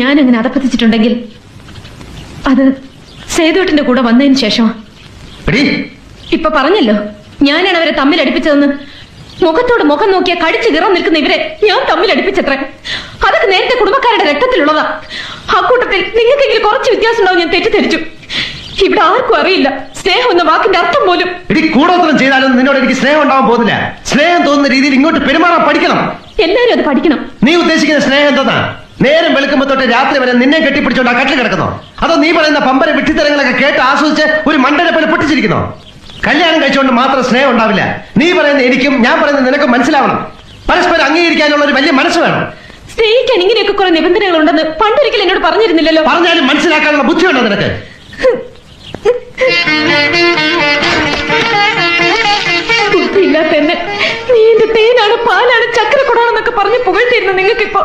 ഞാൻ അങ്ങനെ അധപ്പതിച്ചിട്ടുണ്ടെങ്കിൽ അത് സേതുവേട്ടന്റെ കൂടെ വന്നതിന് ശേഷം. ഇപ്പൊ പറഞ്ഞല്ലോ ഞാനാണ് അവരെ തമ്മിൽ അടുപ്പിച്ചതെന്ന്. മുഖത്തോട് മുഖം നോക്കിയാൽ കടിച്ചു കീറാൻ നിൽക്കുന്ന ഇവരെ ഞാൻ തമ്മിൽ അടുപ്പിച്ചത്ര. അതൊക്കെ നേരത്തെ കുടുംബക്കാരുടെ രക്തത്തിലുള്ളതാ. ആ കൂട്ടത്തിൽ നിങ്ങൾക്കെങ്കിലും കുറച്ച് വ്യത്യാസം ഉണ്ടാവും ഞാൻ തെറ്റിദ്ധരിച്ചു. ഇവിടെ ആർക്കും അറിയില്ല സ്നേഹം എന്ന വാക്കിന്റെ അർത്ഥം പോലും. കൂടോത്രം ചെയ്താലും നിന്നോട് എനിക്ക് സ്നേഹം ഉണ്ടാവാൻ പോകുന്നില്ല. സ്നേഹം തോന്നുന്ന രീതിയിൽ ഇങ്ങോട്ട് പെരുമാറാൻ പഠിക്കണം. എല്ലാരും അത് പഠിക്കണം. നീ ഉദ്ദേശിക്കുന്ന സ്നേഹം എന്താ? നേരം വെളുക്കുമ്പോ തൊട്ട് രാത്രി വരെ നിന്നെ കെട്ടിപ്പിടിച്ചോണ്ട് ആ കട്ടിൽ കിടക്കുന്നോ? അതോ നീ പറയുന്ന പമ്പര വിട്ടിത്തരങ്ങളൊക്കെ കേട്ട് ആസ്വദിച്ച് ഒരു മണ്ടനെ പോലെ പൊട്ടിച്ചിരിക്കുന്നോ? കല്യാണം കഴിച്ചുകൊണ്ട് മാത്രം സ്നേഹം ഉണ്ടാവില്ല. നീ പറയുന്ന എനിക്കും ഞാൻ പറയുന്ന നിനക്കും മനസ്സിലാവണം. പരസ്പരം അംഗീകരിക്കാനുള്ള ഒരു വലിയ മനസ്സ് വേണം. സ്നേഹിക്കാൻ ഇങ്ങനെയൊക്കെ കുറെ നിബന്ധനകൾ ഉണ്ടെന്ന് പണ്ടൊരിക്കലും എന്നോട് പറഞ്ഞിരുന്നില്ലല്ലോ. പറഞ്ഞാലും മനസ്സിലാക്കാനുള്ള ബുദ്ധിയുണ്ടോ നിനക്ക്? ബുദ്ധിയില്ലാത്ത എന്നെ നീ എന്റെ തേനാണ് പാലാണ് ചക്രക്കുടാണെന്നൊക്കെ പറഞ്ഞ് പുകഴ്ത്തിരുന്നു നിങ്ങൾക്കിപ്പോ